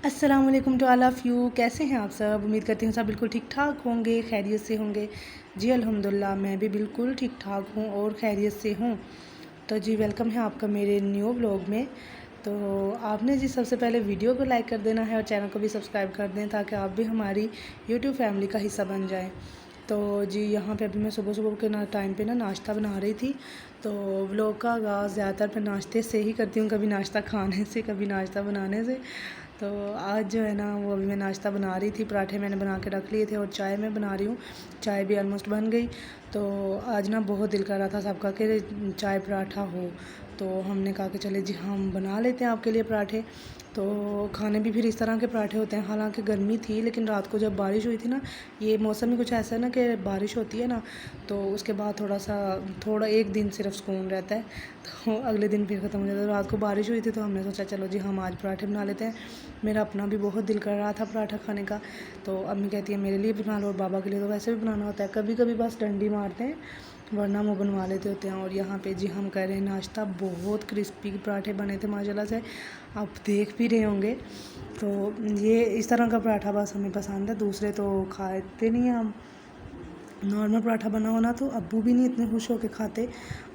अस्सलाम वालेकुम to all of you. कैसे हैं आप सब? उम्मीद करती हूँ सब बिल्कुल ठीक ठाक होंगे, खैरियत से होंगे। जी अल्हम्दुलिल्लाह मैं भी बिल्कुल ठीक ठाक हूँ और खैरियत से हूँ। तो जी वेलकम है आपका मेरे न्यू व्लॉग में। तो आपने जी सबसे पहले वीडियो को लाइक कर देना है और चैनल को भी सब्सक्राइब कर दें ताकि आप भी हमारी यूट्यूब फैमिली का हिस्सा बन जाएँ। तो जी यहाँ पे अभी मैं सुबह सुबह के टाइम पे नाश्ता बना रही थी। तो व्लॉग का आगाज़ ज़्यादातर मैं नाश्ते से ही करती हूँ, कभी नाश्ता खाने से कभी नाश्ता बनाने से। तो आज जो है ना वो अभी मैं नाश्ता बना रही थी, पराठे मैंने बना के रख लिए थे और चाय मैं बना रही हूँ। चाय भी ऑलमोस्ट बन गई। तो आज ना बहुत दिल कर रहा था सबका कि चाय पराठा हो, तो हमने कहा कि चले जी हम बना लेते हैं आपके लिए पराठे। तो खाने भी फिर इस तरह के पराठे होते हैं। हालांकि गर्मी थी लेकिन रात को जब बारिश हुई थी ना, ये मौसम ही कुछ ऐसा है ना कि बारिश होती है ना तो उसके बाद थोड़ा एक दिन सिर्फ सुकून रहता है, तो अगले दिन फिर ख़त्म हो जाता है। रात को बारिश हुई थी तो हमने सोचा चलो जी हम आज पराठे बना लेते हैं। मेरा अपना भी बहुत दिल कर रहा था पराठा खाने का, तो अम्मी कहती है मेरे लिए भी बना लो और बाबा के लिए तो वैसे भी बनाना होता है, कभी कभी बस डंडी मारते हैं वरना वो बनवा लेते होते हैं। और यहाँ पे जी हम कर रहे हैं नाश्ता। बहुत क्रिस्पी पराठे बने थे माशाल्लाह से, आप देख भी रहे होंगे। तो ये इस तरह का पराठा बस हमें पसंद है, दूसरे तो खाते नहीं हैं हम। नॉर्मल पराठा बना हो ना तो अब्बू भी नहीं इतने खुश होकर खाते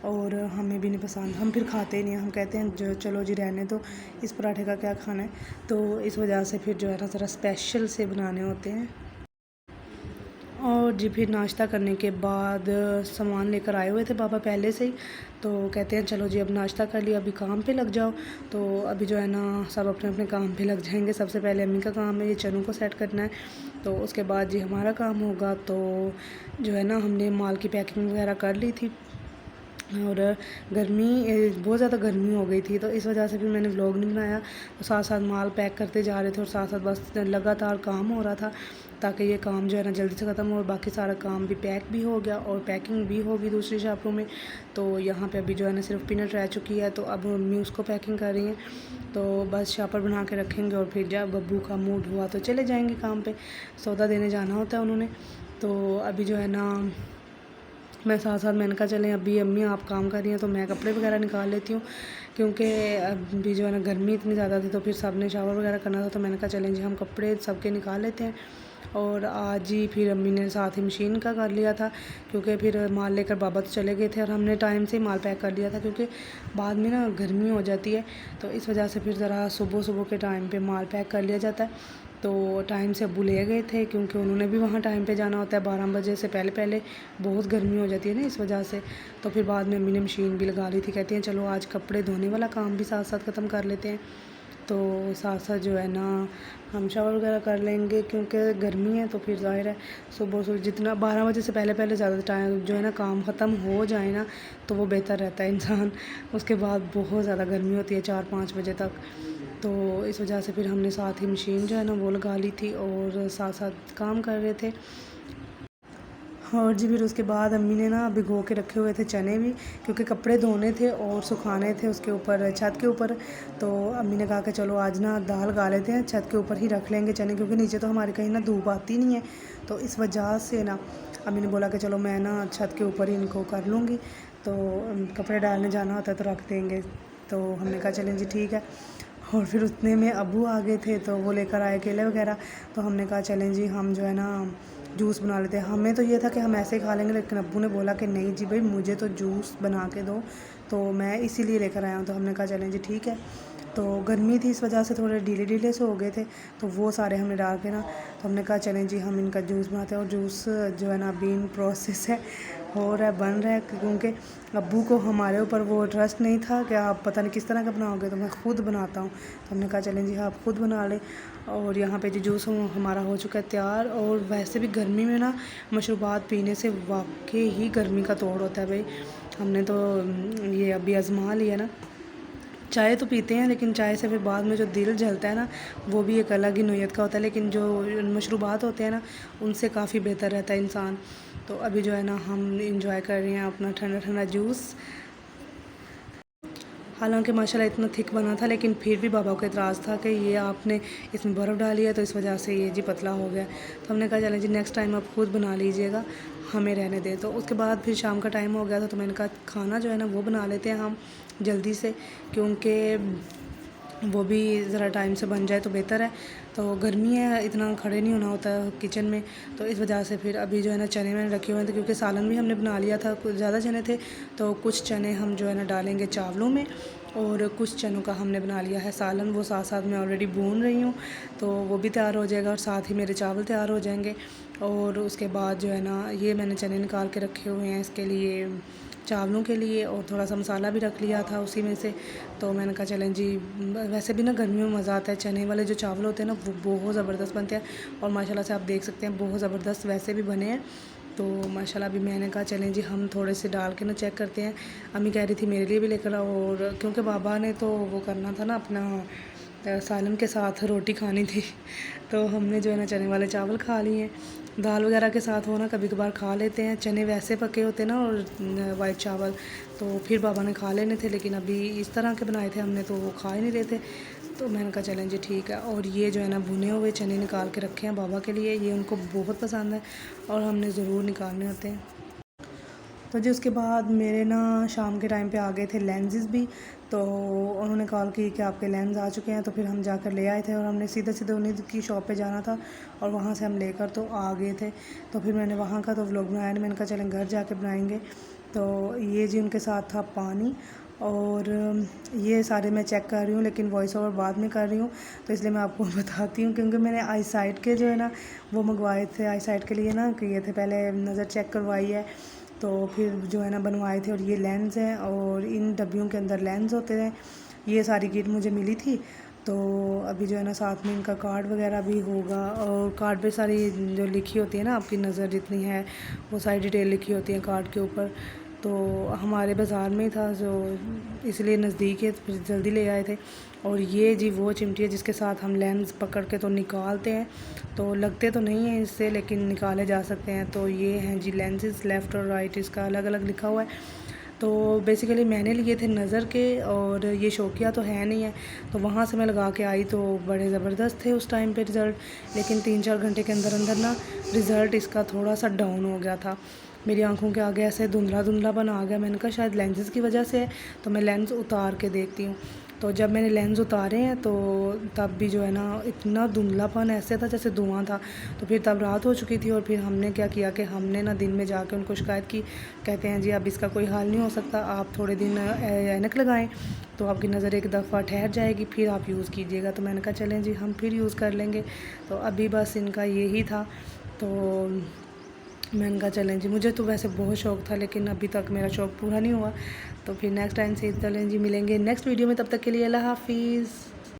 और हमें भी नहीं पसंद, हम फिर खाते ही नहीं। हम कहते हैं जो चलो जी रहने दो, इस पराठे का क्या खाना है। तो इस वजह से फिर जो है ना ज़रा स्पेशल से बनाने होते हैं। और जी फिर नाश्ता करने के बाद सामान लेकर आए हुए थे पापा पहले से ही, तो कहते हैं चलो जी अब नाश्ता कर लिया, अभी काम पे लग जाओ। तो अभी जो है ना सब अपने अपने काम पे लग जाएंगे। सबसे पहले अम्मी का काम है ये चनों को सेट करना है, तो उसके बाद जी हमारा काम होगा। तो जो है ना हमने माल की पैकिंग वगैरह कर ली थी और बहुत ज़्यादा गर्मी हो गई थी, तो इस वजह से फिर मैंने व्लॉग नहीं बनाया। तो साथ साथ माल पैक करते जा रहे थे और साथ साथ बस लगातार काम हो रहा था ताकि ये काम जो है ना जल्दी से ख़त्म हो। और बाकी सारा काम भी पैक भी हो गया और पैकिंग भी होगी दूसरी शॉपों में। तो यहाँ पे अभी जो है ना सिर्फ पीनट रह चुकी है, तो अब मम्मी उसको पैकिंग कर रही हैं। तो बस शापर बना के रखेंगे और फिर जब बब्बू का मूड हुआ तो चले जाएंगे काम पे, सौदा देने जाना होता है उन्होंने। तो अभी जो है ना मैं साथ साथ मैंने कहा चलें अभी अम्मी आप काम कर रही हैं तो मैं कपड़े वगैरह निकाल लेती हूँ, क्योंकि अभी जो है ना गर्मी इतनी ज़्यादा थी तो फिर सब ने शावर वगैरह करना था। तो मैंने कहा चलें जी हम कपड़े सबके निकाल लेते हैं। और आज ही फिर अम्मी ने साथ ही मशीन का कर लिया था, क्योंकि फिर माल लेकर बाबा तो चले गए थे और हमने टाइम से माल पैक कर लिया था, क्योंकि बाद में ना गर्मी हो जाती है। तो इस वजह से फिर ज़रा सुबह सुबह के टाइम पे माल पैक कर लिया जाता है। तो टाइम से अब्बू ले गए थे क्योंकि उन्होंने भी वहाँ टाइम पे जाना होता है, 12 बजे से पहले पहले बहुत गर्मी हो जाती है ना इस वजह से। तो फिर बाद में अम्मी ने मशीन भी लगा ली थी, कहती हैं चलो आज कपड़े धोने वाला काम भी साथ साथ ख़त्म कर लेते हैं। तो साथ साथ जो है ना हम शावर वगैरह कर लेंगे, क्योंकि गर्मी है तो फिर ज़ाहिर है सुबह सुबह जितना 12 बजे से पहले पहले ज़्यादा टाइम जो है ना काम ख़त्म हो जाए ना तो वो बेहतर रहता है इंसान। उसके बाद बहुत ज़्यादा गर्मी होती है 4-5 बजे तक। तो इस वजह से फिर हमने साथ ही मशीन जो है ना वो लगा ली थी और साथ साथ काम कर रहे थे। और जी फिर उसके बाद अम्मी ने ना भिगो के रखे हुए थे चने भी, क्योंकि कपड़े धोने थे और सुखाने थे उसके ऊपर छत के ऊपर। तो अम्मी ने कहा कि चलो आज ना दाल गा लेते हैं, छत के ऊपर ही रख लेंगे चने, क्योंकि नीचे तो हमारे कहीं ना धूप आती नहीं है। तो इस वजह से ना अम्मी ने बोला कि चलो मैं ना छत के ऊपर ही इनको कर लूँगी, तो कपड़े डालने जाना होता है तो रख देंगे। तो हमने कहा चलें जी ठीक है। और फिर उतने में अब्बू आ गए थे तो वो लेकर आए केले वगैरह। तो हमने कहा चलें जी हम जो है ना जूस बना लेते हैं। हमें तो ये था कि हम ऐसे ही खा लेंगे, लेकिन अब्बू ने बोला कि नहीं जी भाई मुझे तो जूस बना के दो, तो मैं इसीलिए लेकर आया हूँ। तो हमने कहा चलें जी ठीक है। तो गर्मी थी इस वजह से थोड़े ढीले ढीले से हो गए थे, तो वो सारे हमने डाल के ना तो हमने कहा चलें जी हम इनका जूस बनाते हैं। और जूस जो है ना अभी इन प्रोसेस है, हो रहा है, बन रहा है, क्योंकि अब्बू को हमारे ऊपर वो ट्रस्ट नहीं था कि आप पता नहीं किस तरह का बनाओगे, तो मैं ख़ुद बनाता हूँ। तो हमने कहा चलें जी आप ख़ुद बना लें। और यहाँ पे जी जूस हमारा हो चुका है तैयार। और वैसे भी गर्मी में ना मशरूबात पीने से वाकई ही गर्मी का तोड़ होता है भाई। हमने तो ये अभी आजमा लिया ना, चाय तो पीते हैं लेकिन चाय से फिर बाद में जो दिल जलता है ना वो भी एक अलग ही नोयत का होता है, लेकिन जो मशरूबात होते हैं ना उनसे काफ़ी बेहतर रहता है इंसान। तो अभी जो है ना हम इंजॉय कर रहे हैं अपना ठंडा ठंडा जूस। हालांकि माशाल्लाह इतना थिक बना था, लेकिन फिर भी बाबा को इतराज़ था कि ये आपने इसमें बर्फ़ डाली है तो इस वजह से ये जी पतला हो गया। तो हमने कहा चलें जी नेक्स्ट टाइम आप खुद बना लीजिएगा, हमें रहने दें। तो उसके बाद फिर शाम का टाइम हो गया था, तो मैंने कहा खाना जो है ना वो बना लेते हैं हम जल्दी से, क्योंकि वो भी ज़रा टाइम से बन जाए तो बेहतर है। तो गर्मी है, इतना खड़े नहीं होना होता किचन में, तो इस वजह से फिर अभी जो है ना चने मैंने रखे हुए थे, क्योंकि सालन भी हमने बना लिया था, कुछ ज़्यादा चने थे, तो कुछ चने हम जो है ना डालेंगे चावलों में और कुछ चनों का हमने बना लिया है सालन। वो साथ साथ मैं ऑलरेडी भून रही हूँ, तो वो भी तैयार हो जाएगा और साथ ही मेरे चावल तैयार हो जाएंगे। और उसके बाद जो है ना ये मैंने चने निकाल के रखे हुए हैं इसके लिए, चावलों के लिए, और थोड़ा सा मसाला भी रख लिया था उसी में से। तो मैंने कहा चलें जी, वैसे भी ना गर्मियों में मज़ा आता है, चने वाले जो चावल होते हैं ना वो बहुत ज़बरदस्त बनते हैं, और माशाल्लाह से आप देख सकते हैं बहुत ज़बरदस्त वैसे भी बने हैं। तो माशाल्लाह अभी मैंने कहा चलें जी हम थोड़े से डाल के ना चेक करते हैं। अम्मी कह रही थी मेरे लिए भी लेकर आओ, और क्योंकि बाबा ने तो वो करना था ना अपना, सालन के साथ रोटी खानी थी, तो हमने जो है ना चने वाले चावल खा लिए हैं। दाल वगैरह के साथ वो ना कभी कभार खा लेते हैं, चने वैसे पके होते हैं ना और वाइट चावल, तो फिर बाबा ने खा लेने थे, लेकिन अभी इस तरह के बनाए थे हमने तो वो खा ही नहीं रहे थे। तो मैंने कहा चलें जी ठीक है। और ये जो है ना भुने हुए चने निकाल के रखे हैं बाबा के लिए, ये उनको बहुत पसंद है और हमने ज़रूर निकालने होते हैं। तो जी उसके बाद मेरे ना शाम के टाइम पे आ गए थे लेंसेज भी, तो उन्होंने कॉल की कि आपके लेंस आ चुके हैं, तो फिर हम जाकर ले आए थे, और हमने सीधे सीधे उन्हीं की शॉप पे जाना था और वहाँ से हम लेकर तो आ गए थे। तो फिर मैंने वहाँ का तो व्लॉग बनाया नहीं, मैंने कहा चलें घर जाके बनाएंगे। तो ये जी उनके साथ था पानी, और ये सारे मैं चेक कर रही हूँ, लेकिन वॉइस ओवर बाद में कर रही हूँ, तो इसलिए मैं आपको बताती हूँ, क्योंकि मैंने आई साइट के जो है ना वो मंगवाए थे, आई साइट के लिए ना किए थे, पहले नज़र चेक करवाई है, तो फिर जो है ना बनवाए थे। और ये लेंस हैं, और इन डब्बियों के अंदर लेंस होते हैं। ये सारी किट मुझे मिली थी, तो अभी जो है ना साथ में इनका कार्ड वगैरह भी होगा, और कार्ड पे सारी जो लिखी होती है ना आपकी नज़र जितनी है वो सारी डिटेल लिखी होती है कार्ड के ऊपर। तो हमारे बाज़ार में ही था, जो इसलिए नज़दीक है, तो फिर जल्दी ले आए थे। और ये जी वो चिमटी है जिसके साथ हम लेंस पकड़ के तो निकालते हैं, तो लगते तो नहीं हैं इससे, लेकिन निकाले जा सकते हैं। तो ये हैं जी लेंसेज, लेफ़्ट और राइट इसका अलग अलग लिखा हुआ है। तो बेसिकली मैंने लिए थे नज़र के, और ये शौकिया तो है नहीं है, तो वहाँ से मैं लगा के आई, तो बड़े ज़बरदस्त थे उस टाइम पे रिज़ल्ट, लेकिन 3-4 घंटे के अंदर अंदर ना रिज़ल्ट इसका थोड़ा सा डाउन हो गया था। मेरी आंखों के आगे ऐसे धुंधला धुंधलापन आ गया। मैंने कहा शायद लेंसेज़ की वजह से है, तो मैं लेंस उतार के देखती हूँ। तो जब मैंने लेंस उतारे हैं तो तब भी जो है ना इतना धुंधलापन ऐसे था जैसे धुआं था। तो फिर तब रात हो चुकी थी, और फिर हमने क्या किया कि हमने ना दिन में जाके उनको शिकायत की। कहते हैं जी अब इसका कोई हल नहीं हो सकता, आप थोड़े दिन ऐनक लगाएं, तो आपकी नज़र एक दफ़ा ठहर जाएगी, फिर आप यूज़ कीजिएगा। तो मैंने कहा चलें जी हम फिर यूज़ कर लेंगे। तो अभी बस इनका यही था, तो मैंने कहा चलें जी, मुझे तो वैसे बहुत शौक़ था, लेकिन अभी तक मेरा शौक़ पूरा नहीं हुआ। तो फिर नेक्स्ट टाइम से चलें जी मिलेंगे नेक्स्ट वीडियो में, तब तक के लिए अल्लाह हाफ़िज़।